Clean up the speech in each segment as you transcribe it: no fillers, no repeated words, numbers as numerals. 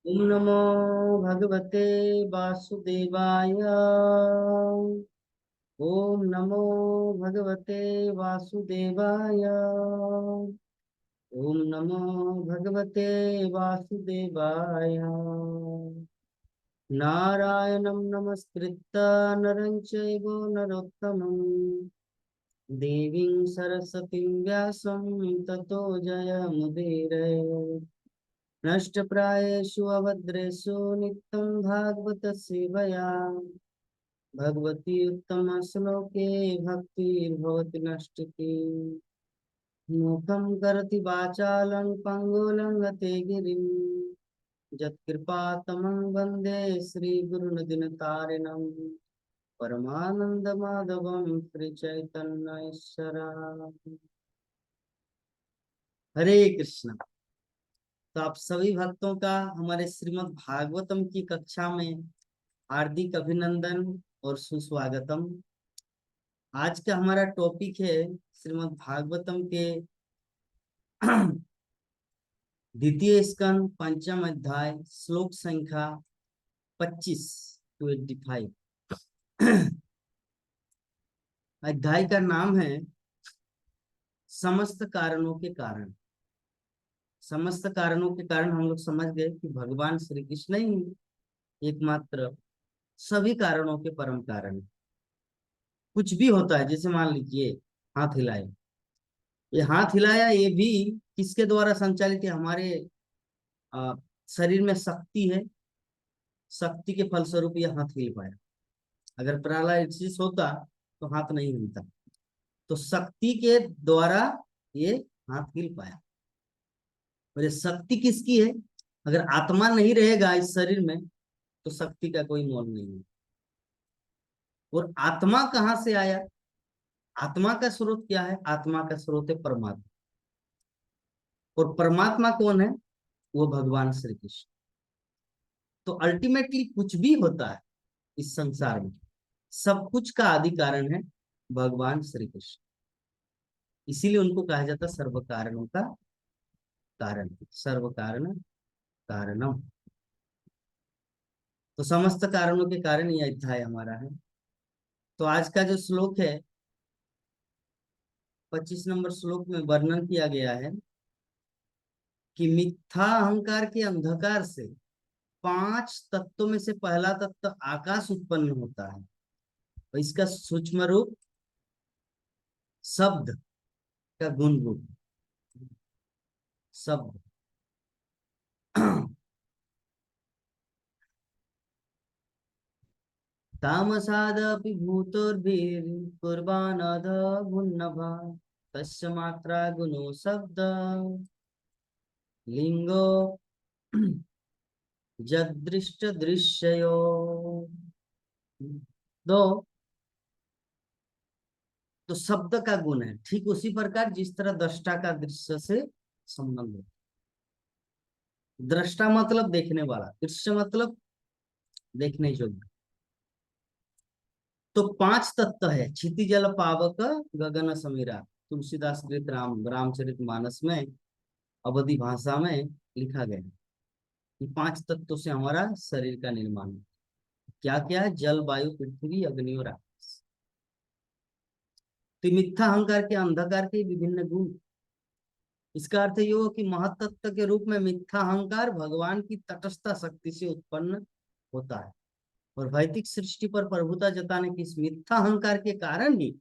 ओम नमो भगवते वासुदेवाय। ओम नमो भगवते वासुदेवाय। ओम नमो भगवते वासुदेवाय। नारायणं नमस्कृत्य नरं चैव नरोत्तमं देवीं सरस्वतीं व्यासं ततो जयमुदीरये। नष्टप्रायेषु अभद्रेषु नित्यं भागवत सेवया भगवती उत्तमश्लोके भक्तिर्भवति नष्टकी। मुखं करोति वाचालं पङ्गुलङ्घते गिरिं यत्कृपातमं वन्दे श्रीगुरुनदिनतारिणं परमानन्दमाधवं श्रीचैतन्यईश्वरा। हरे कृष्ण। तो आप सभी भक्तों का हमारे श्रीमद् भागवतम की कक्षा में हार्दिक अभिनंदन और सुस्वागतम। आज का हमारा टॉपिक है श्रीमद् भागवतम के द्वितीय स्कंद पंचम अध्याय श्लोक संख्या 25 to 85। अध्याय का नाम है समस्त कारणों के कारण। समस्त कारणों के कारण हम लोग समझ गए कि भगवान श्री कृष्ण ही एकमात्र सभी कारणों के परम कारण। कुछ भी होता है, जैसे मान लीजिए हाथ हिलाए, ये हाथ हिलाया ये भी किसके द्वारा संचालित है? हमारे आ, शरीर में शक्ति है, शक्ति के फलस्वरूप ये हाथ हिल पाया। अगर पैरालिसिस होता तो हाथ नहीं हिलता, तो शक्ति के द्वारा ये हाथ हिल पाया। और ये शक्ति किसकी है? अगर आत्मा नहीं रहेगा इस शरीर में तो शक्ति का कोई मोल नहीं है। और आत्मा कहाँ से आया? आत्मा का स्रोत क्या है? आत्मा का स्रोत है परमात्मा। और परमात्मा कौन है? वो भगवान श्री कृष्ण। तो अल्टीमेटली कुछ भी होता है इस संसार में, सब कुछ का आदि कारण है भगवान श्री कृष्ण। इसीलिए उनको कहा जाता सर्व कारणों का कारण, सर्व कारण कारणम। तो समस्त कारणों के कारण यह अध्याय हमारा है। तो आज का जो श्लोक है 25 नंबर श्लोक में वर्णन किया गया है कि मिथ्या अहंकार के अंधकार से 5 तत्वों में से पहला तत्व आकाश उत्पन्न होता है। और इसका सूक्ष्म रूप शब्द का गुण रूप शब्द। तामसादपि भूतोर्भिर्कुर्वाणः गुणनभः तस्य मात्रा गुणो शब्द लिंगो यदृष्ट दृश्यो। दो तो शब्द का गुण है, ठीक उसी प्रकार जिस तरह दृष्टा का दृश्य से संबंध है। दृष्टा मतलब देखने वाला, दृश्य मतलब देखने योग्य। तो 5 तत्व है, क्षिति जल पावक गगन समीरा। तुलसीदास कृत रामचरित मानस में अवधि भाषा में लिखा गया है कि 5 तत्वों से हमारा शरीर का निर्माण है। क्या क्या है? जल, वायु, पृथ्वी, अग्नि और आकाश। तो मिथ्या अहंकार के अंधकार के विभिन्न गुण। इसका अर्थ ये हो कि महतत्व के रूप में मिथ्या अहंकार भगवान की तटस्थ शक्ति से उत्पन्न होता है। और भौतिक सृष्टि पर प्रभुता जताने की इस मिथ्या अहंकार के कारण ही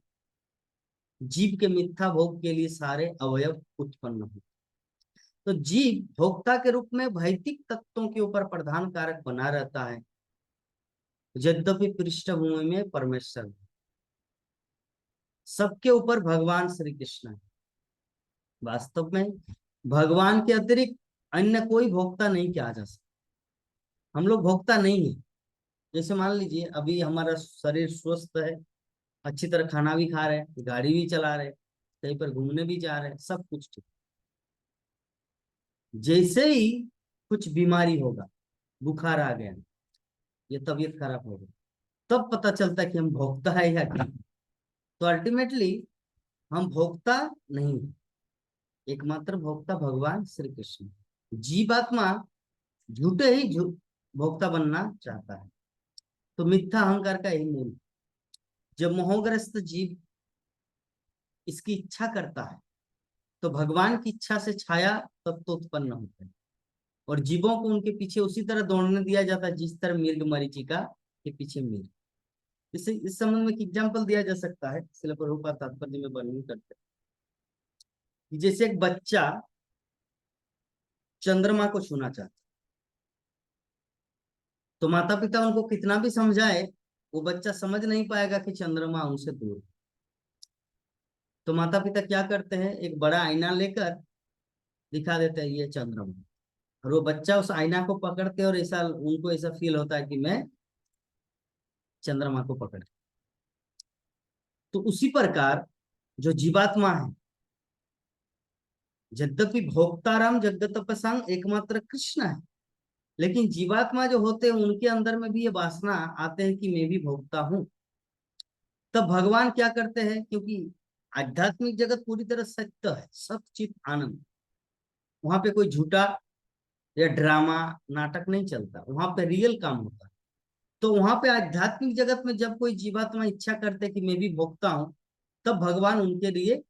जीव के मिथ्या भोग के लिए सारे अवयव उत्पन्न होते। तो जीव भोक्ता के रूप में भौतिक तत्वों के ऊपर प्रधान कारक बना रहता है, यद्यपि पृष्ठभूमि में परमेश्वर है। सबके ऊपर भगवान श्री कृष्ण है। वास्तव में भगवान के अतिरिक्त अन्य कोई भोक्ता नहीं किया जा सकता। हम लोग भोक्ता नहीं है। जैसे मान लीजिए अभी हमारा शरीर स्वस्थ है, अच्छी तरह खाना भी खा रहे हैं, गाड़ी भी चला रहे हैं, कहीं पर घूमने भी जा रहे हैं, सब कुछ ठीक। जैसे ही कुछ बीमारी होगा, बुखार आ गया, ये तबीयत खराब हो गई, तब पता चलता है कि हम भोक्ता है या क्या। तो अल्टीमेटली हम भोक्ता नहीं, एकमात्र भोक्ता भगवान श्री कृष्ण। जीवात्मा झूठे ही भोक्ता बनना चाहता है। तो मिथ्या अहंकार का यही मूल। जब मोहग्रस्त जीव इसकी इच्छा करता है तो भगवान की इच्छा से छाया तत्व उत्पन्न होते हैं, और जीवों को उनके पीछे उसी तरह दौड़ने दिया जाता है जिस तरह मिर्ग मरीचिका के पीछे मिर्ग। इसे इस संबंध में एक एग्जाम्पल दिया जा सकता है, इसलिए प्रभुपाद तात्पर्य में वर्णन करते हैं कि जैसे एक बच्चा चंद्रमा को छूना चाहता है, तो माता पिता उनको कितना भी समझाए, वो बच्चा समझ नहीं पाएगा कि चंद्रमा उनसे दूर है। तो माता पिता क्या करते हैं, एक बड़ा आईना लेकर दिखा देते हैं ये चंद्रमा, और वो बच्चा उस आईना को पकड़ते और ऐसा उनको ऐसा फील होता है कि मैं चंद्रमा को पकड़। तो उसी प्रकार जो जीवात्मा है, यद्यपि भोक्ताराम जगत तपसांग एकमात्र कृष्ण है, लेकिन जीवात्मा जो होते हैं उनके अंदर में भी ये वासना आते हैं कि मैं भी भोक्ता हूं। तब भगवान क्या करते हैं, क्योंकि आध्यात्मिक जगत पूरी तरह सत्य है, सचित आनंद, वहां पे कोई झूठा या ड्रामा नाटक नहीं चलता, वहां पे रियल काम होता है। तो वहां पे आध्यात्मिक जगत में जब कोई जीवात्मा इच्छा करते कि मैं भी भोगता हूं, तब भगवान उनके लिए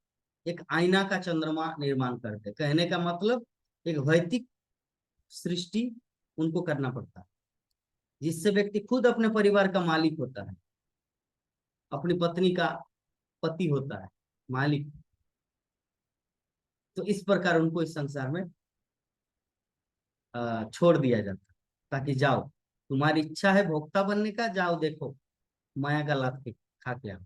एक आईना का चंद्रमा निर्माण करते। कहने का मतलब एक भौतिक सृष्टि उनको करना पड़ता है, जिससे व्यक्ति खुद अपने परिवार का मालिक होता है, अपनी पत्नी का पति होता है, मालिक। तो इस प्रकार उनको इस संसार में छोड़ दिया जाता है, ताकि जाओ, तुम्हारी इच्छा है भोक्ता बनने का, जाओ देखो माया का लात के खा के आओ।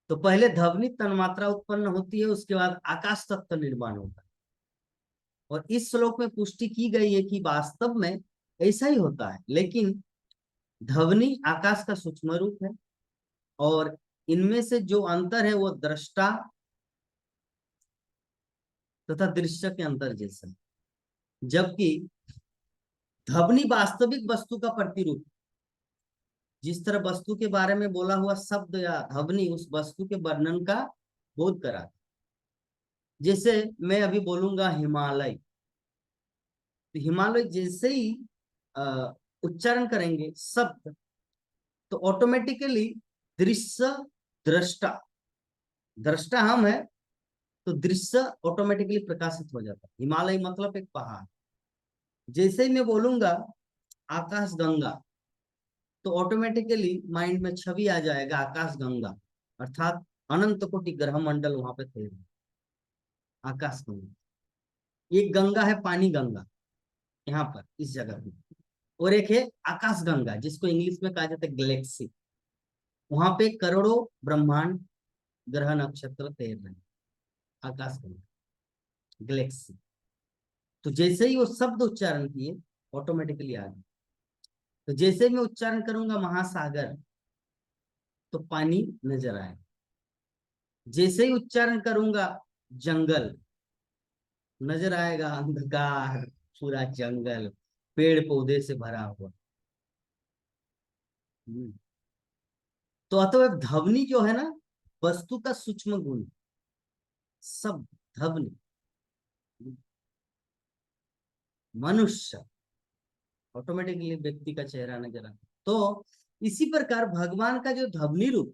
तो पहले ध्वनि तन्मात्रा उत्पन्न होती है, उसके बाद आकाश तत्व निर्माण होता है। और इस श्लोक में पुष्टि की गई है कि वास्तव में ऐसा ही होता है, लेकिन ध्वनि आकाश का सूक्ष्म रूप है, और इनमें से जो अंतर है वो दृष्टा तथा दृश्य के अंतर जैसा है। जबकि ध्वनि वास्तविक वस्तु का प्रतिरूप, जिस तरह वस्तु के बारे में बोला हुआ शब्द या ध्वनि उस वस्तु के वर्णन का बोध कराता। जैसे मैं अभी बोलूंगा हिमालय, तो हिमालय जैसे ही उच्चारण करेंगे शब्द, तो ऑटोमेटिकली दृश्य, दृष्टा, दृष्टा हम है, तो दृश्य ऑटोमेटिकली प्रकाशित हो जाता है। हिमालय मतलब एक पहाड़। जैसे ही मैं बोलूंगा आकाश गंगा, तो ऑटोमेटिकली माइंड में छवि आ जाएगा आकाश गंगा, अर्थात अनंत कोटि ग्रह मंडल वहां पे थे, आकाश गंगा। एक गंगा है पानी गंगा यहाँ पर इस जगह पे, और एक है आकाश गंगा जिसको इंग्लिश में कहा जाता है गैलेक्सी। वहां पे करोड़ों ब्रह्मांड ग्रह नक्षत्र तैर रहे हैं, आकाश गंगा, गैलेक्सी। तो जैसे ही वो शब्द उच्चारण किए ऑटोमेटिकली आ गए। तो जैसे मैं उच्चारण करूंगा महासागर, तो पानी नजर आए। जैसे ही उच्चारण करूंगा जंगल, नजर आएगा अंधकार, पूरा जंगल पेड़ पौधे से भरा हुआ। हम्म। तो अतः ध्वनि जो है ना, वस्तु का सूक्ष्म गुण, शब्द, ध्वनि, मनुष्य, ऑटोमेटिकली व्यक्ति का चेहरा नजर आता। तो इसी प्रकार भगवान का जो ध्वनि रूप,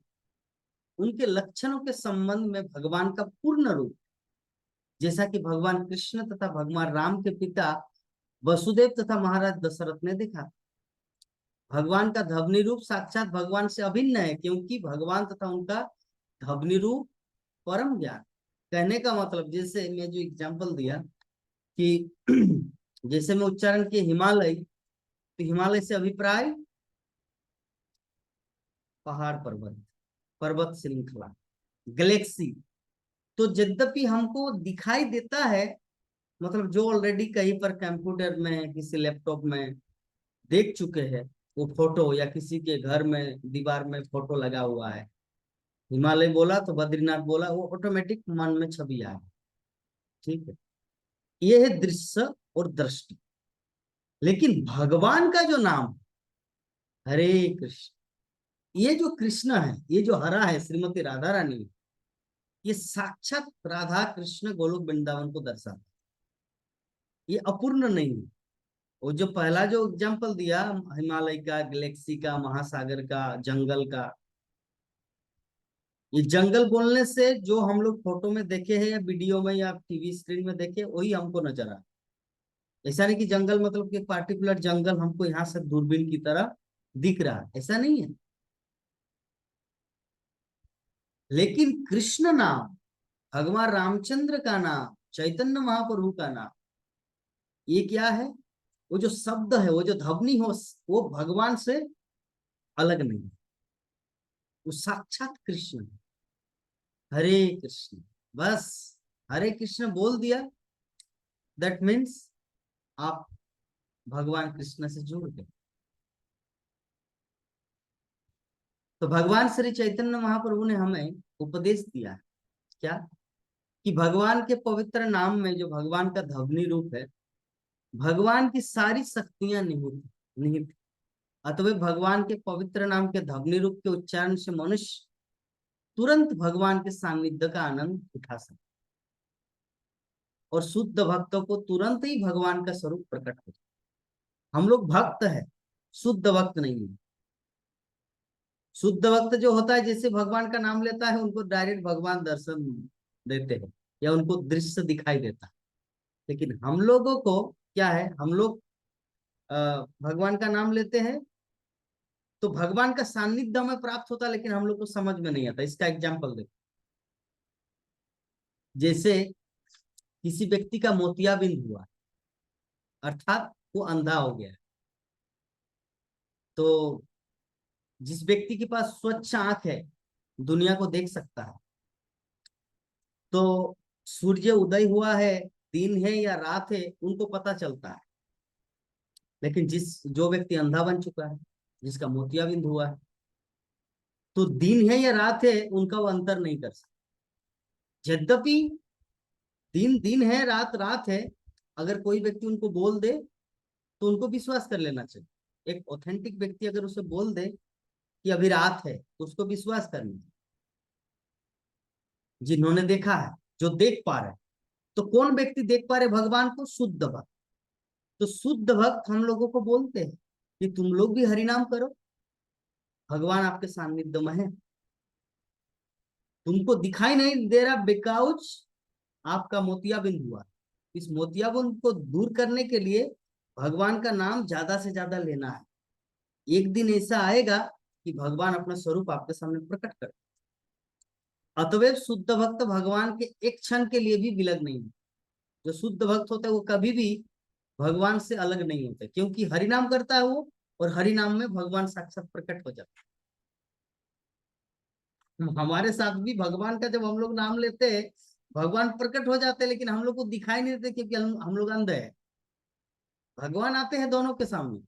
उनके लक्षणों के संबंध में भगवान का पूर्ण रूप, जैसा कि भगवान कृष्ण तथा भगवान राम के पिता वसुदेव तथा महाराज दशरथ ने देखा। भगवान का ध्वनि रूप साक्षात भगवान से अभिन्न है, क्योंकि भगवान तथा उनका ध्वनि रूप परम ज्ञान। कहने का मतलब, जैसे मैं जो एग्जांपल दिया कि जैसे मैं उच्चारण किए हिमालय, तो हिमालय से अभिप्राय पहाड़ पर्वत, पर्वत श्रृंखला, गैलेक्सी। तो यद्यपि हमको दिखाई देता है, मतलब जो ऑलरेडी कहीं पर कंप्यूटर में किसी लैपटॉप में देख चुके हैं वो फोटो, या किसी के घर में दीवार में फोटो लगा हुआ है, हिमालय बोला तो बद्रीनाथ बोला, वो ऑटोमेटिक मन में छवि आ गई। ठीक है, ये है दृश्य और दृष्टि। लेकिन भगवान का जो नाम हरे कृष्ण, ये जो कृष्ण है, ये जो हरा है श्रीमती राधा रानी, ये साक्षात राधा कृष्ण गोलोक वृंदावन को दर्शाता है। ये अपूर्ण नहीं है, वो जो पहला जो एग्जाम्पल दिया, हिमालय का, गैलेक्सी का, महासागर का, जंगल का, ये जंगल बोलने से जो हम लोग फोटो में देखे हैं या वीडियो में या टीवी स्क्रीन में देखे वही हमको नजर आ। ऐसा नहीं कि जंगल मतलब कि पार्टिकुलर जंगल हमको यहाँ से दूरबीन की तरह दिख रहा है, ऐसा नहीं है। लेकिन कृष्ण नाम, भगवान रामचंद्र का नाम, चैतन्य महाप्रभु का नाम, ये क्या है? वो जो शब्द है, वो जो ध्वनि हो, वो भगवान से अलग नहीं है, वो साक्षात कृष्ण है। हरे कृष्ण, बस हरे कृष्ण बोल दिया, दैट मीन्स आप भगवान कृष्ण से जुड़ गए। तो भगवान श्री चैतन्य महाप्रभु ने हमें उपदेश दिया है क्या, कि भगवान के पवित्र नाम में जो भगवान का ध्वनि रूप है, भगवान की सारी शक्तियां निहित निहित। अतः भगवान के पवित्र नाम के ध्वनि रूप के उच्चारण से मनुष्य तुरंत भगवान के सानिध्य का आनंद उठा सकता, और शुद्ध भक्तों को तुरंत ही भगवान का स्वरूप प्रकट हो जाए। हम लोग भक्त है, शुद्ध भक्त नहीं है। शुद्ध भक्त जो होता है, जैसे भगवान का नाम लेता है, उनको डायरेक्ट भगवान दर्शन देते हैं या उनको दृश्य दिखाई देता है। लेकिन हम लोगों को क्या है, हम लोग भगवान का नाम लेते हैं तो भगवान का सानिध्य हमें प्राप्त होता है, लेकिन हम लोग को समझ में नहीं आता। इसका एग्जाम्पल देखो, जैसे किसी व्यक्ति का मोतियाबिंद हुआ, अर्थात वो अंधा हो गया, तो जिस व्यक्ति के पास स्वच्छ आंख है, दुनिया को देख सकता है, तो सूर्य उदय हुआ है, दिन है या रात है, उनको पता चलता है। लेकिन जो व्यक्ति अंधा बन चुका है, जिसका मोतियाबिंद हुआ है, तो दिन है या रात है उनका वो अंतर नहीं कर सकता। यद्यपि दिन दिन है, रात रात है, अगर कोई व्यक्ति उनको बोल दे तो उनको विश्वास कर लेना चाहिए। एक ऑथेंटिक व्यक्ति अगर उसे बोल दे कि अभी रात है, तो उसको विश्वास करना चाहिए, जिन्होंने देखा है, जो देख पा रहे। तो कौन व्यक्ति देख पा रहे भगवान को? शुद्ध भक्त। तो शुद्ध भक्त हम लोगों को बोलते हैं कि तुम लोग भी हरिनाम करो, भगवान आपके सानिध्य में है। तुमको दिखाई नहीं दे रहा बिकॉज आपका मोतियाबिंद हुआ। इस मोतियाबिंद को दूर करने के लिए भगवान का नाम ज्यादा से ज्यादा लेना है। एक दिन ऐसा आएगा कि भगवान अपना स्वरूप आपके सामने प्रकट कर। अतएव शुद्ध भक्त भगवान के एक क्षण के लिए भी विलग नहीं है। जो शुद्ध भक्त होते हैं वो कभी भी भगवान से अलग नहीं होते, क्योंकि हरिनाम करता है वो, और हरिनाम में भगवान साक्षात प्रकट हो जाता है। हमारे साथ भी भगवान का जब हम लोग नाम लेते हैं, भगवान प्रकट हो जाते हैं, लेकिन हम लोग को दिखाई नहीं देते, क्योंकि हम लोग अंधे हैं। भगवान आते हैं दोनों के सामने,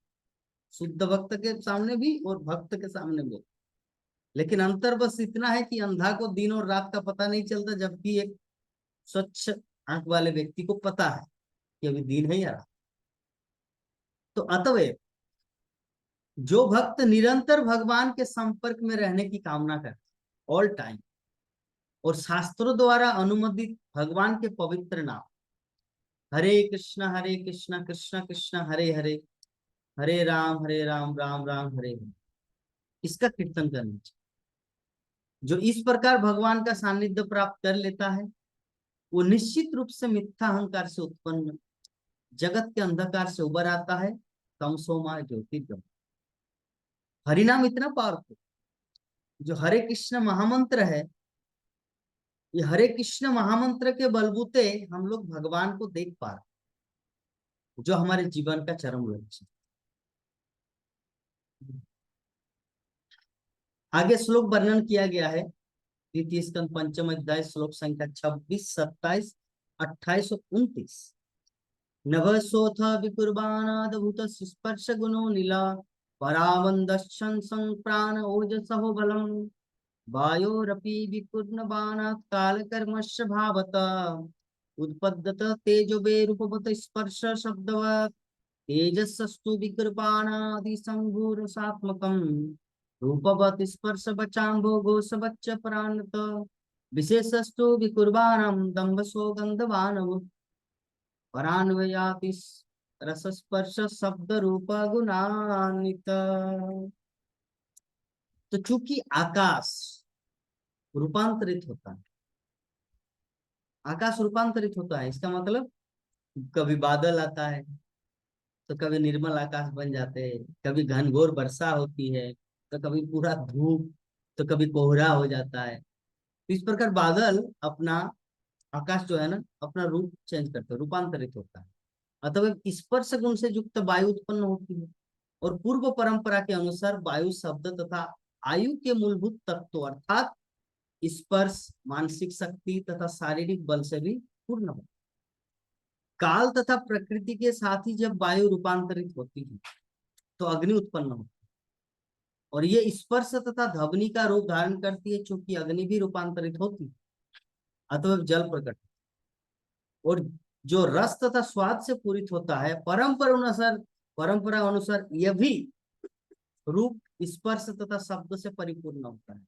शुद्ध भक्त के सामने भी और भक्त के सामने भी। लेकिन अंतर बस इतना है कि अंधा को दिन और रात का पता नहीं चलता, जबकि एक स्वच्छ आंख वाले व्यक्ति को पता है कि अभी दिन है या रात। तो अतएव जो भक्त निरंतर भगवान के संपर्क में रहने की कामना करते, ऑल टाइम, और शास्त्रों द्वारा अनुमोदित भगवान के पवित्र नाम, हरे कृष्णा कृष्णा कृष्णा हरे हरे, हरे राम राम राम हरे हरे, इसका कीर्तन करना चाहिए। जो इस प्रकार भगवान का सानिध्य प्राप्त कर लेता है, वो निश्चित रूप से मिथ्या अहंकार से उत्पन्न जगत के अंधकार से उबर आता है, तमसोमा ज्योतिर्गम। हरिनाम इतना पावरफुल, जो हरे कृष्ण महामंत्र है, ये हरे कृष्ण महामंत्र के बलबूते हम लोग भगवान को देख पा रहे, जो हमारे जीवन का चरम लक्ष्य। आगे श्लोक वर्णन किया गया है, द्वितीय स्कंद पंचम अध्याय श्लोक संख्या 26, 27, 28 और 29। नभसोऽथ विकुर्वाणादभूत स्पर्श गुणो नीला, परावन्दश्चन संप्राण ओजसहो बलम्, वायोरपि विकुर्णबाणात् कालकर्मस्य भावत, उत्पद्यत तेजोवेरूपवत् स्पर्श शब्दवत्, तेजसस्तु विकृपाणादिसंभूरसात्मकम्, रूपवत् स्पर्श बचाम्भोगोऽसवच्च परान्नत, विशेषस्तु विकुर्वाणं दम्भसो गन्धवानवत्, परान्वयाति रस स्पर्श शब्द रूप गुणान्वित। तो चूंकि आकाश रूपांतरित होता है, आकाश रूपांतरित होता है, इसका मतलब कभी बादल आता है तो कभी निर्मल आकाश बन जाते हैं, कभी घनघोर वर्षा होती है तो कभी पूरा धूप, तो कभी कोहरा हो जाता है। तो इस प्रकार बादल अपना, आकाश जो है ना, अपना रूप चेंज करता है, रूपांतरित होता है। अतः स्पर्श गुण से युक्त वायु उत्पन्न होती है। और पूर्व परंपरा के अनुसार वायु शब्द तथा आयु के मूलभूत तत्व अर्थात स्पर्श, मानसिक शक्ति तथा शारीरिक बल से भी पूर्ण हो। काल तथा प्रकृति के साथ ही जब वायु रूपांतरित होती है तो अग्नि उत्पन्न होती है, और ये स्पर्श तथा ध्वनि का रूप धारण करती है, चूंकि अग्नि भी रूपांतरित होती है, अथवा जल प्रकट। और जो रस तथा स्वाद से पूरित होता है, परंपरा अनुसार यह भी रूप, स्पर्श तथा शब्द से परिपूर्ण होता है।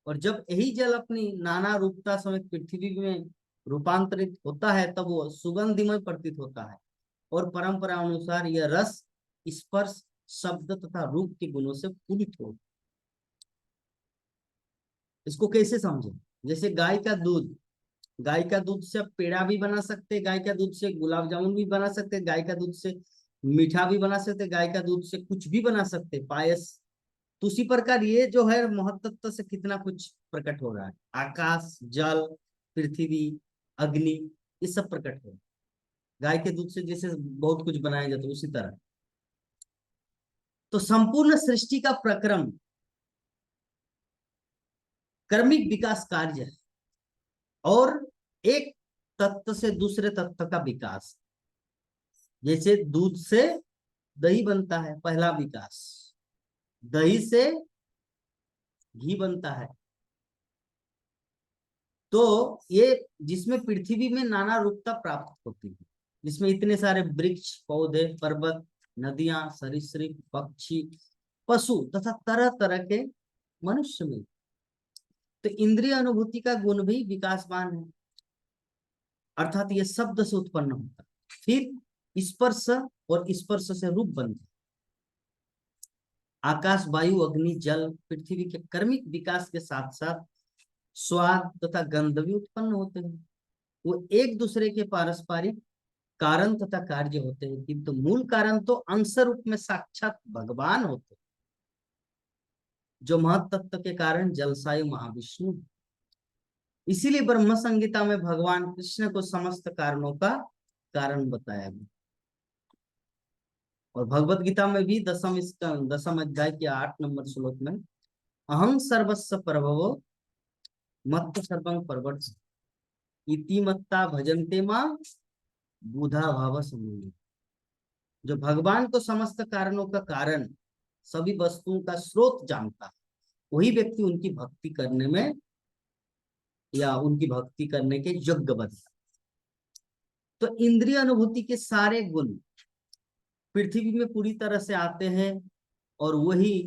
और जब यही जल अपनी नाना रूपता समेत पृथ्वी में रूपांतरित होता है तब वो सुगंधिमय प्रतीत होता है। और परंपरा अनुसार यह रस, स्पर्श, शब्द तथा रूप के गुणों से पूरित हो। इसको कैसे समझें? जैसे गाय का दूध, गाय का दूध से आप पेड़ा भी बना सकते हैं, गाय का दूध से गुलाब जामुन भी बना सकते हैं, गाय का दूध से मीठा भी बना सकते हैं, गाय का दूध से कुछ भी बना सकते हैं, पायस। तो उसी प्रकार ये जो है महत्त्व से कितना कुछ प्रकट हो रहा है, आकाश, जल, पृथ्वी, अग्नि, ये सब प्रकट हो रहा है। गाय के दूध से जैसे बहुत कुछ बनाया जाता है, उसी तरह। तो संपूर्ण सृष्टि का प्रक्रम कर्मिक विकास कार्य है, और एक तत्व से दूसरे तत्व का विकास। जैसे दूध से दही बनता है, पहला विकास। दही से घी बनता है। तो ये जिसमें पृथ्वी में नाना रूपता प्राप्त होती है, जिसमें इतने सारे वृक्ष, पौधे, पर्वत, नदियां, सरीसृप, पक्षी, पशु तथा तरह तरह के मनुष्य में, तो इंद्रिय अनुभूति का गुण भी विकासमान है, अर्थात ये शब्द से उत्पन्न होता है, फिर स्पर्श, और स्पर्श से रूप बनता है। आकाश, वायु, अग्नि, जल, पृथ्वी के कर्मिक विकास के साथ साथ स्वाद तथा गंध भी उत्पन्न होते हैं। वो एक दूसरे के पारस्परिक कारण तथा कार्य होते हैं, किंतु मूल कारण तो अंश रूप में साक्षात भगवान होते हैं, जो महत्त्व के कारण जलसायु महाविष्णु। इसीलिए ब्रह्म संहिता में भगवान कृष्ण को समस्त कारणों का कारण बताया गया। और भगवत गीता में भी दसम अध्याय के 8 नंबर श्लोक में अहं सर्वस्व प्रभवो मत्त सर्वं प्रवर्त इति मत्ता भजन्ते मां बुधा भाव समूह। जो भगवान को समस्त कारणों का कारण, सभी वस्तुओं का स्रोत जानता है, वही व्यक्ति उनकी भक्ति करने में, या उनकी भक्ति करने के योग्य बनता है। तो इंद्रिय अनुभूति के सारे गुण पृथ्वी में पूरी तरह से आते हैं, और वही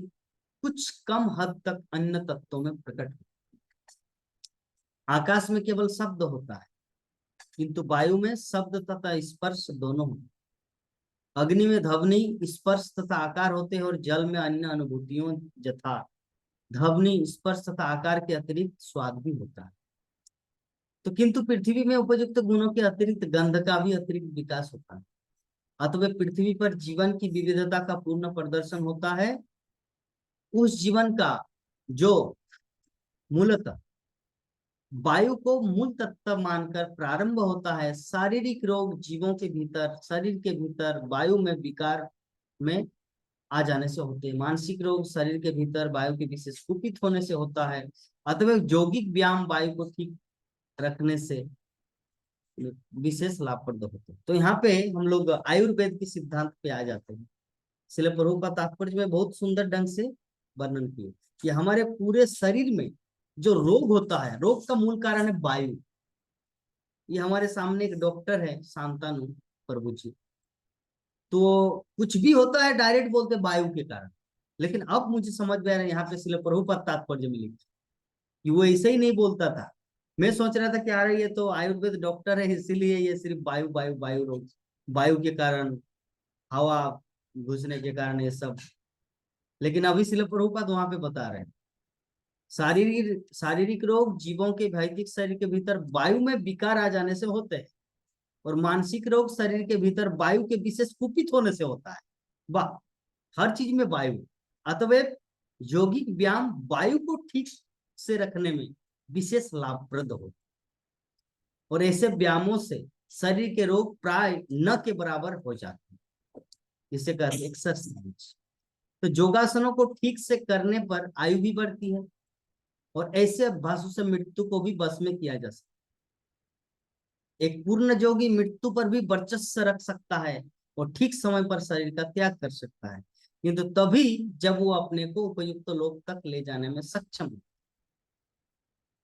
कुछ कम हद तक अन्य तत्वों में प्रकट होते हैं। आकाश में केवल शब्द होता है, किंतु वायु में शब्द तथा स्पर्श दोनों होते हैं। अग्नि में ध्वनि, स्पर्श तथा आकार होते हैं, और जल में अन्य अनुभूतियों यथा ध्वनि, स्पर्श तथा आकार के अतिरिक्त स्वाद भी होता है। तो किंतु पृथ्वी में उपयुक्त गुणों के अतिरिक्त गंध का भी अतिरिक्त विकास होता है। अतः पृथ्वी पर जीवन की विविधता का पूर्ण प्रदर्शन होता है। उस जीवन का जो मूलतः वायु को मूल तत्व मानकर प्रारंभ होता है। शारीरिक रोग जीवों के भीतर, शरीर के भीतर वायु में विकार में आ जाने से होते हैं। मानसिक रोग शरीर के भीतर वायु के विशेष कुपित होने से होता है। अथवा यौगिक व्यायाम वायु को ठीक रखने से विशेष लाभप्रद होते हैं। तो यहाँ पे हम लोग आयुर्वेद के सिद्धांत पे आ जाते हैं। श्रील प्रभुपाद तात्पर्य में बहुत सुंदर ढंग से वर्णन किए कि हमारे पूरे शरीर में जो रोग होता है, रोग का मूल कारण है वायु। ये हमारे सामने एक डॉक्टर है, शांतानु प्रभु जी। तो कुछ भी होता है डायरेक्ट बोलते वायु के कारण, लेकिन अब मुझे समझ में आ रहा है यहाँ पे श्रील प्रभुपाद तात्पर्य में लिखा कि वो ऐसे ही नहीं बोलता था। मैं सोच रहा था कि ये तो आयुर्वेद डॉक्टर है, इसीलिए ये सिर्फ वायु वायु वायु रोग, वायु के कारण हवा घुसने के कारण ये सब। लेकिन अभी शिल प्रभुपाद वहां पे बता रहे हैं शारीरिक शारीरिक रोग जीवों के भौतिक शरीर के भीतर वायु में विकार आ जाने से होते हैं, और मानसिक रोग शरीर के भीतर वायु के विशेष कुपित होने से होता है। वाह, हर चीज में वायु। अतएव यौगिक व्यायाम वायु को ठीक से रखने में विशेष लाभप्रद हो, और ऐसे व्यायामों से शरीर के रोग प्राय न के बराबर हो जाते हैं। इसे कहते हैं एक्सरसाइज। तो योगासनों को ठीक से करने पर आयु भी बढ़ती है, और ऐसे अभ्यासों से मृत्यु को भी बस में किया जा सकता है। एक पूर्ण योगी मृत्यु पर भी वर्चस्व रख सकता है और ठीक समय पर शरीर का त्याग कर सकता है, किंतु तभी जब वो अपने को उपयुक्त लोक तक ले जाने में सक्षम हो।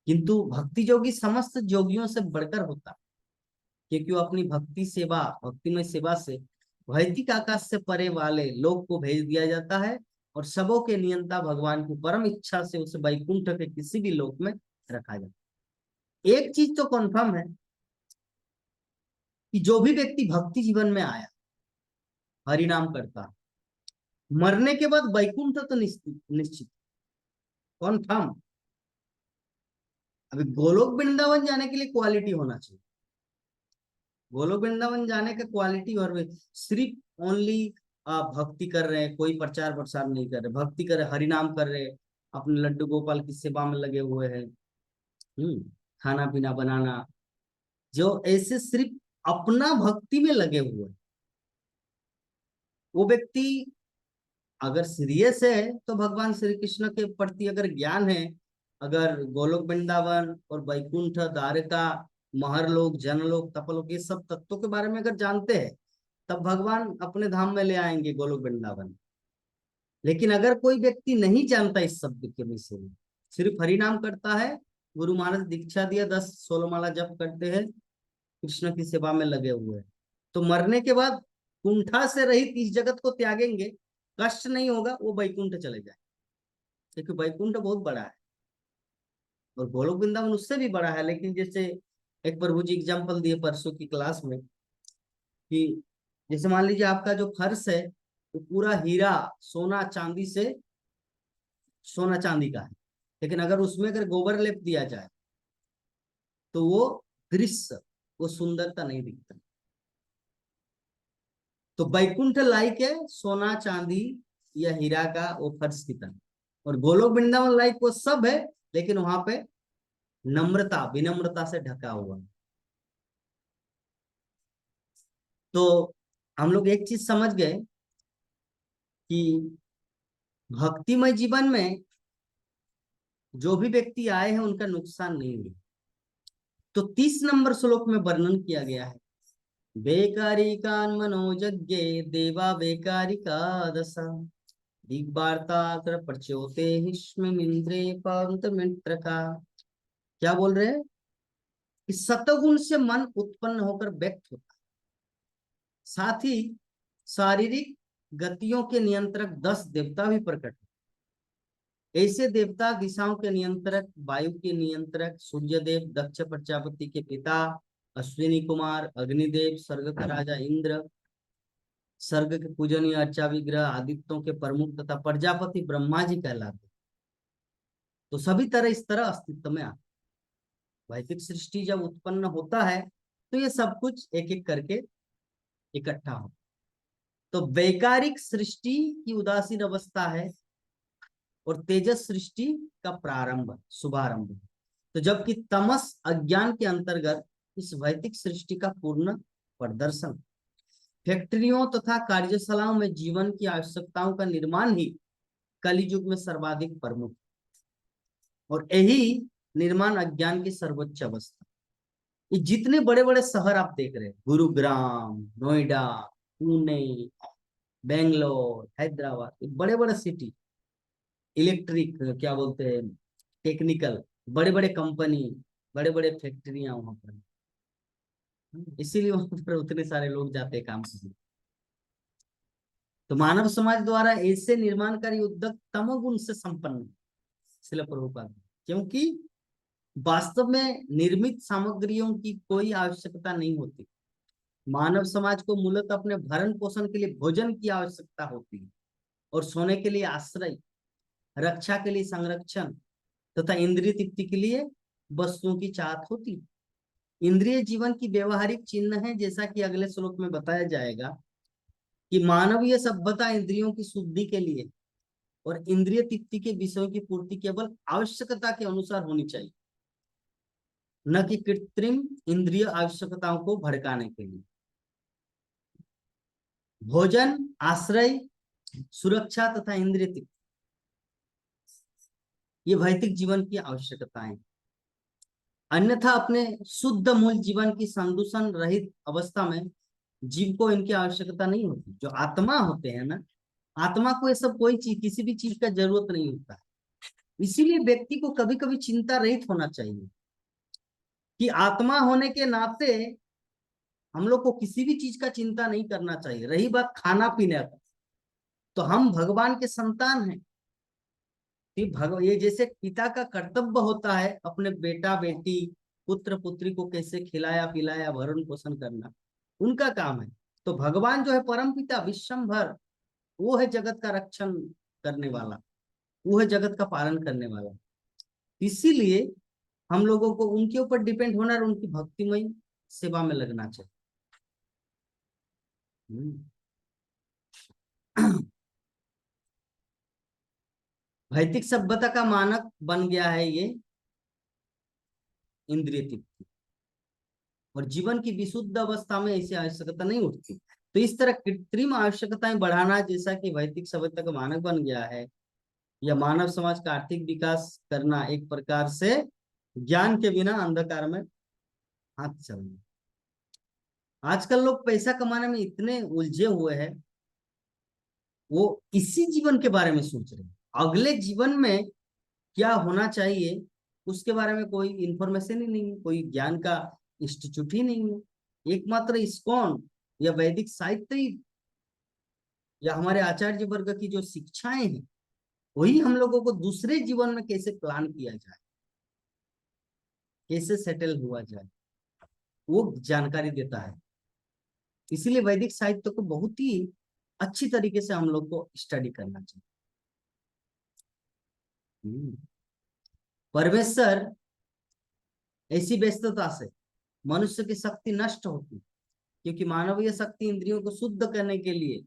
किंतु भक्ति योगी समस्त योगियों से बढ़कर होता है, क्योंकि वो अपनी भक्ति सेवा भक्तिमय सेवा से भौतिक आकाश से परे वाले लोक को भेज दिया जाता है, और सबों के नियंता भगवान की परम इच्छा से उसे वैकुंठ के किसी भी लोक में रखा जाता है। एक चीज तो कन्फर्म है कि जो भी व्यक्ति भक्ति जीवन में आया, हरि नाम करता, मरने के बाद वैकुंठ तो निश्चित निश्चित कन्फर्म। अभी गोलोक वृंदावन जाने के लिए क्वालिटी होना चाहिए। गोलोक वृंदावन जाने का क्वालिटी, और सिर्फ ओनली भक्ति कर रहे हैं, कोई प्रचार प्रसार नहीं कर रहे, भक्ति कर रहे, हरि नाम कर रहे, अपने लड्डू गोपाल की सेवा में लगे हुए हैं, खाना पीना बनाना, जो ऐसे सिर्फ अपना भक्ति में लगे हुए हैं, वो व्यक्ति अगर सीरियस है तो भगवान श्री कृष्ण के प्रति अगर ज्ञान है, अगर गोलोक वृंदावन और वैकुंठ द्वारका महरलोक जनलोक तपलोक ये सब तत्वों के बारे में अगर जानते हैं, तब भगवान अपने धाम में ले आएंगे गोलोक वृंदावन। लेकिन अगर कोई व्यक्ति नहीं जानता इस शब्द के विषय में, सिर्फ हरि नाम करता है, गुरु महाराज दीक्षा दिया, 10-16 माला जप करते हैं, कृष्ण की सेवा में लगे हुए हैं, तो मरने के बाद कुंठा से रहित इस जगत को त्यागेंगे, कष्ट नहीं होगा, वो वैकुंठ चले जाए, क्योंकि वैकुंठ बहुत बड़ा है और गोलोक वृंदावन उससे भी बड़ा है। लेकिन जैसे एक प्रभु जी एग्जाम्पल दिए परसों की क्लास में कि जैसे मान लीजिए आपका जो फर्श है वो पूरा हीरा सोना चांदी से सोना चांदी का है, लेकिन अगर उसमें अगर गोबर लेप दिया जाए तो वो दृश्य वो सुंदरता नहीं दिखता। तो वैकुंठ लाइक है सोना चांदी या हीरा का वो फर्श की तरह, और गोलोक वृंदावन लाइक वो सब है, लेकिन वहां पे नम्रता विनम्रता से ढका हुआ। तो हम लोग एक चीज समझ गए कि भक्तिमय जीवन में जो भी व्यक्ति आए हैं उनका नुकसान नहीं हुआ। तो 30 नंबर श्लोक में वर्णन किया गया है, बेकारिकान मनोजज्ञे देवा बेकारिका दशा दिग्वार्ता प्रच्योते हिष्मिंद्रे पंत मित्र का। क्या बोल रहे हैं कि सतगुण से मन उत्पन्न होकर व्यक्त होता है, साथ ही शारीरिक गतियों के नियंत्रक 10 देवता भी प्रकट है। ऐसे देवता दिशाओं के नियंत्रक, वायु के नियंत्रक सूर्यदेव, दक्ष प्रजापति के पिता अश्विनी कुमार, अग्निदेव, स्वर्ग का राजा इंद्र, स्वर्ग के पूजनीय अर्चा विग्रह, आदित्यों के प्रमुख तथा प्रजापति ब्रह्मा जी कहलाते। तो सभी तरह इस तरह अस्तित्व में आते। वैदिक सृष्टि जब उत्पन्न होता है तो ये सब कुछ एक एक करके इकट्ठा हो। तो वैकारिक सृष्टि की उदासीन अवस्था है और तेजस सृष्टि का प्रारंभ शुभारंभ। तो जबकि तमस अज्ञान के अंतर्गत इस वैदिक सृष्टि का पूर्ण प्रदर्शन, फैक्ट्रियों तथा कार्यशालाओं में जीवन की आवश्यकताओं का निर्माण ही कलियुग में सर्वाधिक प्रमुख, और यही निर्माण अज्ञान की सर्वोच्च अवस्था। ये जितने बड़े बड़े शहर आप देख रहे हैं, गुरुग्राम, नोएडा, पुणे, बेंगलोर, हैदराबाद, ये बड़े बड़े सिटी, इलेक्ट्रिक क्या बोलते हैं, टेक्निकल, बड़े बड़े कंपनी, बड़े बड़े फैक्ट्रियां वहां पर, इसीलिए वहां पर उतने सारे लोग जाते हैं काम करने। तो मानव समाज द्वारा ऐसे निर्माणकारी उद्योग तमोगुण से संपन्न शिल प्रभुपाद, क्योंकि वास्तव में निर्मित सामग्रियों की कोई आवश्यकता नहीं होती, मानव समाज को मूलतः अपने भरण पोषण के लिए भोजन की आवश्यकता होती है और सोने के लिए आश्रय, रक्षा के लिए संरक्षण तथा इंद्रिय तृप्ति के लिए वस्तुओं की चाहत होती है। इंद्रिय जीवन की व्यवहारिक चिन्ह है, जैसा कि अगले श्लोक में बताया जाएगा कि मानवीय सभ्यता इंद्रियों की शुद्धि के लिए और इंद्रिय तृप्ति के विषयों की पूर्ति केवल आवश्यकता के अनुसार होनी चाहिए, न कि कृत्रिम इंद्रिय आवश्यकताओं को भड़काने के लिए। भोजन, आश्रय, सुरक्षा तथा इंद्रिय तृप्ति, ये भौतिक जीवन की आवश्यकताएं। अन्यथा अपने शुद्ध मूल जीवन की संदूषण रहित अवस्था में जीव को इनकी आवश्यकता नहीं होती। जो आत्मा होते हैं ना, आत्मा को ये सब कोई चीज, किसी भी चीज का जरूरत नहीं होता है। इसीलिए व्यक्ति को कभी कभी चिंता रहित होना चाहिए कि आत्मा होने के नाते हम लोग को किसी भी चीज का चिंता नहीं करना चाहिए। रही बात खाना पीने का, तो हम भगवान के संतान हैं। ये जैसे पिता का कर्तव्य होता है अपने बेटा बेटी पुत्र पुत्री को कैसे खिलाया पिलाया भरण पोषण करना, उनका काम है। तो भगवान जो है परम पिता विश्वम्भर, वो है जगत का रक्षण करने वाला, वो है जगत का पालन करने वाला। इसीलिए हम लोगों को उनके ऊपर डिपेंड होना और उनकी भक्तिमय सेवा में लगना चाहिए। वैदिक सभ्यता का मानक बन गया है ये इंद्रिय तृप्ति, और जीवन की विशुद्ध अवस्था में ऐसी आवश्यकता नहीं उठती। तो इस तरह कृत्रिम आवश्यकताएं बढ़ाना, जैसा कि वैदिक सभ्यता का मानक बन गया है, या मानव समाज का आर्थिक विकास करना, एक प्रकार से ज्ञान के बिना अंधकार में हाथ चलना। आजकल लोग पैसा कमाने में इतने उलझे हुए हैं, वो इसी जीवन के बारे में सोच रहे हैं। अगले जीवन में क्या होना चाहिए उसके बारे में कोई इंफॉर्मेशन ही नहीं है, कोई ज्ञान का इंस्टीट्यूट ही नहीं है। एकमात्र इस्कॉन या वैदिक साहित्य ही, या हमारे आचार्य वर्ग की जो शिक्षाएं हैं, वही हम लोगों को दूसरे जीवन में कैसे प्लान किया जाए, कैसे सेटल हुआ जाए, वो जानकारी देता है। इसीलिए वैदिक साहित्य को बहुत ही अच्छी तरीके से हम लोग को स्टडी करना चाहिए। परमेश्वर ऐसी व्यस्तता से मनुष्य की शक्ति नष्ट होती, क्योंकि मानवीय शक्ति इंद्रियों को शुद्ध करने के लिए,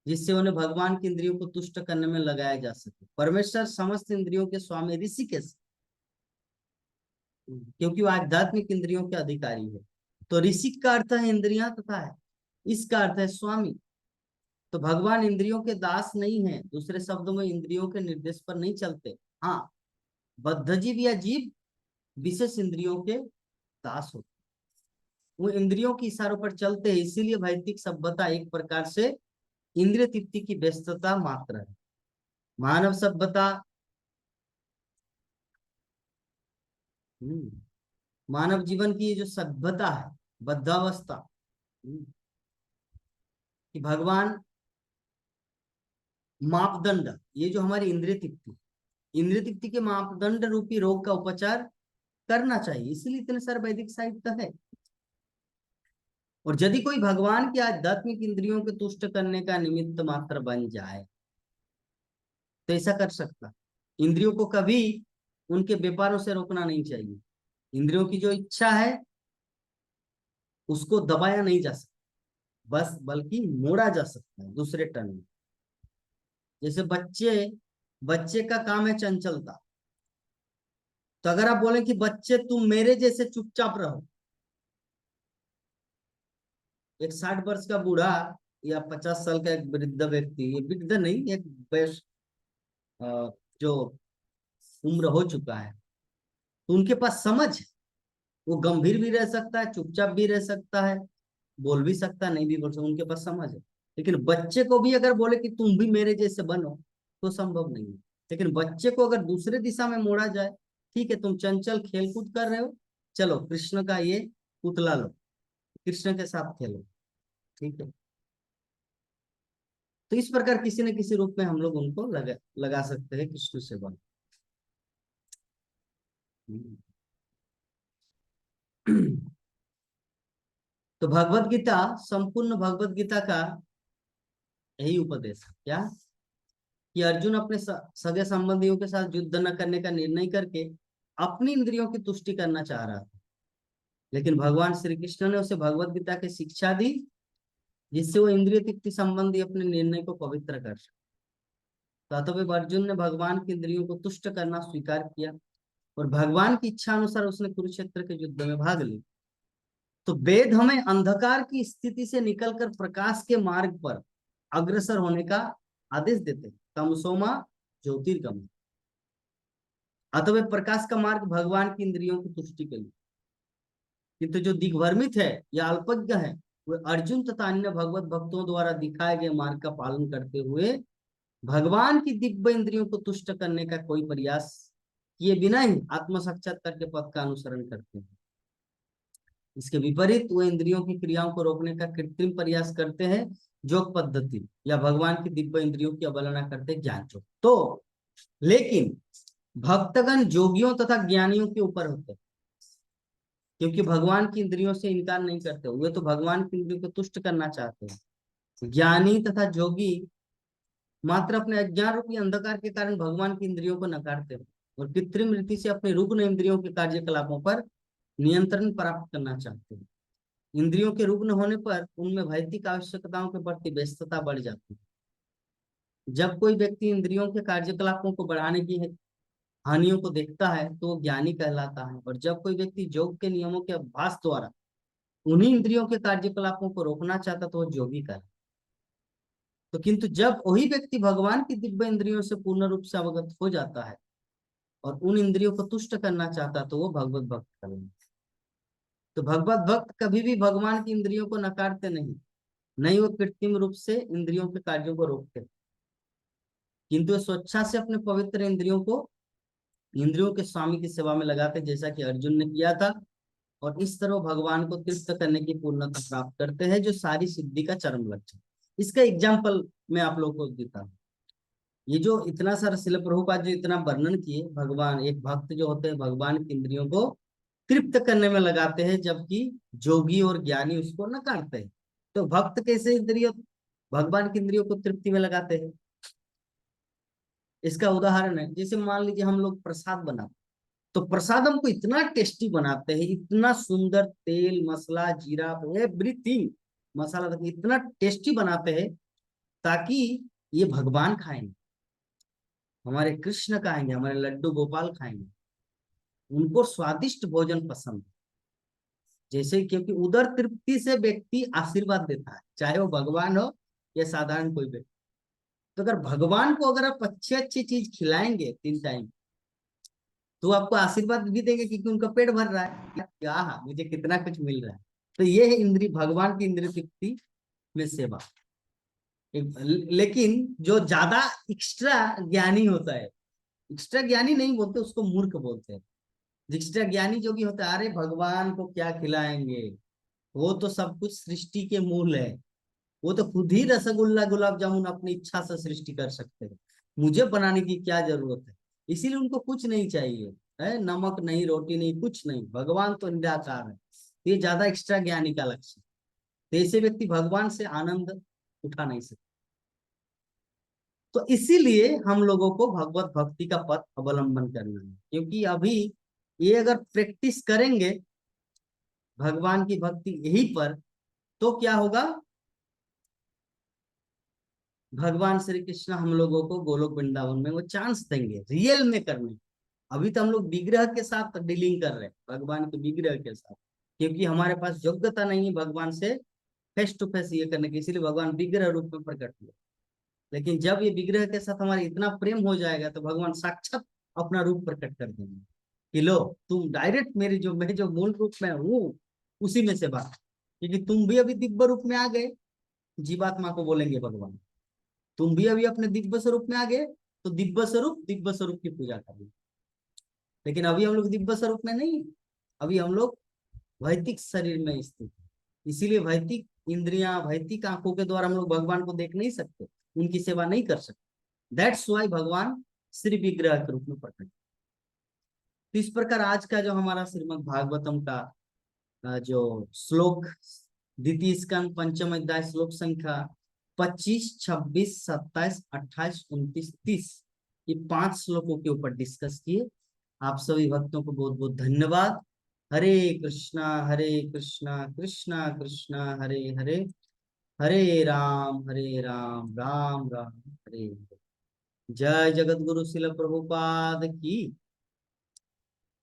जिससे उन्हें भगवान की इंद्रियों को तुष्ट करने में लगाया जा सके। परमेश्वर समस्त इंद्रियों के स्वामी ऋषिकेश, क्योंकि वो आध्यात्मिक इंद्रियों के अधिकारी है। तो ऋषि का अर्थ है इंद्रियां तथा है, इसका अर्थ है स्वामी। तो भगवान इंद्रियों के दास नहीं है, दूसरे शब्दों में इंद्रियों के निर्देश पर नहीं चलते। हाँ, बद्ध जीव या जीव विशेष इंद्रियों के दास होते, वो इंद्रियों के इशारों पर चलते हैं। इसीलिए वैदिक सभ्यता एक प्रकार से इंद्रिय तृप्ति की व्यस्तता मात्र है। मानव सभ्यता, मानव जीवन की जो सभ्यता है, बद्धावस्था, कि भगवान मापदंड, ये जो हमारी इंद्रिय तृप्ति, इंद्रिय तृप्ति के मापदंड रूपी रोग का उपचार करना चाहिए। इसलिए इतने सारे वैदिक साहित्य है। और यदि कोई भगवान की आध्यात्मिक इंद्रियों को तुष्ट करने का निमित्त मात्र बन जाए तो ऐसा कर सकता। इंद्रियों को कभी उनके व्यापारों से रोकना नहीं चाहिए। इंद्रियों की जो इच्छा है उसको दबाया नहीं जा सकता, बस बल्कि मोड़ा जा सकता है दूसरे टर्न में। जैसे बच्चे, बच्चे का काम है चंचलता। तो अगर आप बोले कि बच्चे तुम मेरे जैसे चुपचाप रहो, एक 60 वर्ष का बूढ़ा या 50 साल का एक वृद्ध व्यक्ति, ये वृद्ध नहीं, एक वयस्क जो उम्र हो चुका है, तो उनके पास समझ है। वो गंभीर भी रह सकता है, चुपचाप भी रह सकता है, बोल भी सकता है, नहीं भी बोल सकता, उनके पास समझ है। लेकिन बच्चे को भी अगर बोले कि तुम भी मेरे जैसे बनो, तो संभव नहीं है। लेकिन बच्चे को अगर दूसरे दिशा में मोड़ा जाए, ठीक है तुम चंचल खेल कूद कर रहे हो, चलो कृष्ण का ये पुतला लो, कृष्ण के साथ खेलो, ठीक है। तो इस प्रकार किसी न किसी रूप में हम लोग उनको लगा सकते हैं कृष्ण से बन। तो भगवत गीता, संपूर्ण भगवत गीता का यही उपदेश है क्या, कि अर्जुन अपने सगे संबंधियों के साथ युद्ध न करने का निर्णय करके अपनी इंद्रियों की तुष्टि करना चाह रहा था, लेकिन भगवान श्री कृष्ण ने उसे भगवत गीता की शिक्षा दी, जिससे वो इंद्रिय तृप्ति संबंधी अपने निर्णय को पवित्र कर सके। तो अतः अर्जुन ने भगवान की इंद्रियों को तुष्ट करना स्वीकार किया और भगवान की इच्छा अनुसार उसने कुरुक्षेत्र के युद्ध में भाग लिया। तो वेद हमें अंधकार की स्थिति से निकलकर प्रकाश के मार्ग पर अग्रसर होने का आदेश देते हैं। तमसोमा ज्योतिर्गमय। अतः प्रकाश का मार्ग भगवान की इंद्रियों की तुष्टि के लिए। किंतु जो दिग्भ्रमित है या अल्पज्ञ है, वे अर्जुन तथा अन्य भगवत भक्तों द्वारा दिखाए गए मार्ग का पालन करते हुए भगवान की दिव्य इंद्रियों को तुष्ट करने का कोई प्रयास किए बिना ही आत्म साक्षात्कार के पथ का अनुसरण करते हैं। इसके विपरीत वो इंद्रियों की क्रियाओं को रोकने का कृत्रिम प्रयास करते हैं, योग पद्धति या भगवान की दिव्य इंद्रियों की अवहेलना करते ज्ञान चोक। तो लेकिन भक्तगण योगियों तथा ज्ञानियों के ऊपर होते हैं, क्योंकि भगवान की इंद्रियों से इनकार नहीं करते, वे तो भगवान की इंद्रियों को तुष्ट करना चाहते हैं। ज्ञानी तथा योगी मात्र अपने अज्ञान रूपी अंधकार के कारण भगवान की इंद्रियों को नकारते हैं और कृत्रिम रीति से अपने रुग्ण इंद्रियों के कार्यकलापों पर नियंत्रण प्राप्त करना चाहते हैं। इंद्रियों के रुग्ण होने पर उनमें भौतिक आवश्यकताओं के प्रति व्यस्तता बढ़ जाती है। जब कोई व्यक्ति इंद्रियों के कार्यकलापों को बढ़ाने की हानियों को देखता है तो वो ज्ञानी कहलाता है, और जब कोई व्यक्ति योग के नियमों के अभ्यास द्वारा उन्हीं इंद्रियों के कार्यकलापों को रोकना चाहता तो वो योगी कहलाता। तो किंतु जब वही व्यक्ति भगवान की दिव्य इंद्रियों से पूर्ण रूप से अवगत हो जाता है और उन इंद्रियों को तुष्ट करना चाहता तो वो भगवत भक्त कहलाता। तो भगवत भक्त कभी भी भगवान की इंद्रियों को नकारते नहीं, नहीं वो कृत्रिम रूप से इंद्रियों के कार्यों को रोकते, किंतु स्वेच्छा से अपने पवित्र इंद्रियों के स्वामी की सेवा में लगाते, जैसा कि अर्जुन ने किया था। और इस तरह भगवान को तृप्त करने की पूर्णता प्राप्त करते हैं, जो सारी सिद्धि का चरम लक्ष्य। इसका एग्जाम्पल मैं आप लोगों को देता हूँ। ये जो इतना सारा शिल प्रभुपाद जो इतना वर्णन किए, भगवान एक भक्त जो होते हैं भगवान की इंद्रियों को तृप्त करने में लगाते हैं, जबकि जोगी और ज्ञानी उसको नकारते हैं। तो भक्त कैसे इंद्रियों भगवान की इंद्रियों को तृप्ति में लगाते हैं? इसका उदाहरण है, जैसे मान लीजिए हम लोग प्रसाद बनाते, तो प्रसाद हमको इतना टेस्टी बनाते हैं, इतना सुंदर तेल मसाला जीरा एवरीथिंग मसाला तक इतना टेस्टी बनाते हैं ताकि ये भगवान खाएंगे, हमारे कृष्ण खाएंगे, हमारे लड्डू गोपाल खाएंगे, उनको स्वादिष्ट भोजन पसंद। जैसे क्योंकि उदर तृप्ति से व्यक्ति आशीर्वाद देता है, चाहे वो भगवान हो या साधारण कोई व्यक्ति। तो अगर भगवान को अगर आप अच्छी अच्छी चीज खिलाएंगे 3 टाइम, तो आपको आशीर्वाद भी देंगे क्योंकि उनका पेट भर रहा है, क्या मुझे कितना कुछ मिल रहा है। तो ये है इंद्रिय भगवान की इंद्रिय तृप्ति में सेवा। लेकिन जो ज्यादा एक्स्ट्रा ज्ञानी होता है, एक्स्ट्रा ज्ञानी नहीं बोलते उसको मूर्ख बोलते हैं, एक्स्ट्रा ज्ञानी जो भी होता है, अरे भगवान को क्या खिलाएंगे, वो तो सब कुछ सृष्टि के मूल है, वो तो खुद ही रसगुल्ला गुलाब जामुन अपनी इच्छा से सृष्टि कर सकते हैं, मुझे बनाने की क्या जरूरत है। इसीलिए उनको कुछ नहीं चाहिए, है नमक नहीं रोटी नहीं कुछ नहीं, भगवान तो निराकार है। ये ज्यादा एक्स्ट्रा ज्ञानी का लक्ष्य। तो ऐसे व्यक्ति भगवान से आनंद उठा नहीं सकते। तो इसीलिए हम लोगों को भगवत भक्ति का पथ अवलंबन करना है, क्योंकि अभी ये अगर प्रैक्टिस करेंगे भगवान की भक्ति यही पर, तो क्या होगा, भगवान श्री कृष्ण हम लोगों को गोलोक वृंदावन में वो चांस देंगे रियल में करने। अभी तो हम लोग विग्रह के साथ डीलिंग कर रहे हैं, भगवान के विग्रह के साथ, क्योंकि हमारे पास योग्यता नहीं है भगवान से फेस टू फेस ये करने की, इसलिए भगवान विग्रह रूप में प्रकट हुए। लेकिन जब ये विग्रह के साथ हमारा इतना प्रेम हो जाएगा तो भगवान साक्षात अपना रूप प्रकट कर देंगे कि लो तुम डायरेक्ट मेरी जो मैं जो मूल रूप में हूँ उसी में से बात, क्योंकि तुम भी अभी दिव्य रूप में आ गए। जीवात्मा को बोलेंगे भगवान, तुम भी अभी अपने दिव्य स्वरूप में आ गए, तो दिव्य स्वरूप की पूजा करेंगे। लेकिन अभी हम लोग दिव्य स्वरूप में नहीं, अभी हम लोग भौतिक शरीर में स्थित है। इसीलिए भौतिक इंद्रियां भौतिक आंखों के द्वारा हम लोग भगवान को देख नहीं सकते, उनकी सेवा नहीं कर सकते। दैट्स वाई भगवान श्री विग्रह के रूप में प्रकट। तो इस प्रकार आज का जो हमारा श्रीमद् भागवतम का जो श्लोक द्वितीय स्कंद पंचम अध्याय श्लोक संख्या 25, 26, 27, 28, 29, 30, ये 5 श्लोकों के ऊपर डिस्कस किए। आप सभी भक्तों को बहुत बहुत धन्यवाद। हरे कृष्णा कृष्णा कृष्णा हरे हरे, हरे राम राम राम हरे हरे। जय जगत गुरु शिल प्रभुपाद की,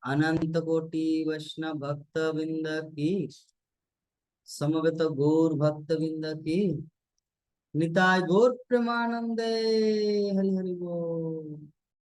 अनंत कोटि वैष्णव भक्त विंद की, समवेत गौर भक्त विंद की, निताय गौर प्रेमानंदे। हरि हरि बोल।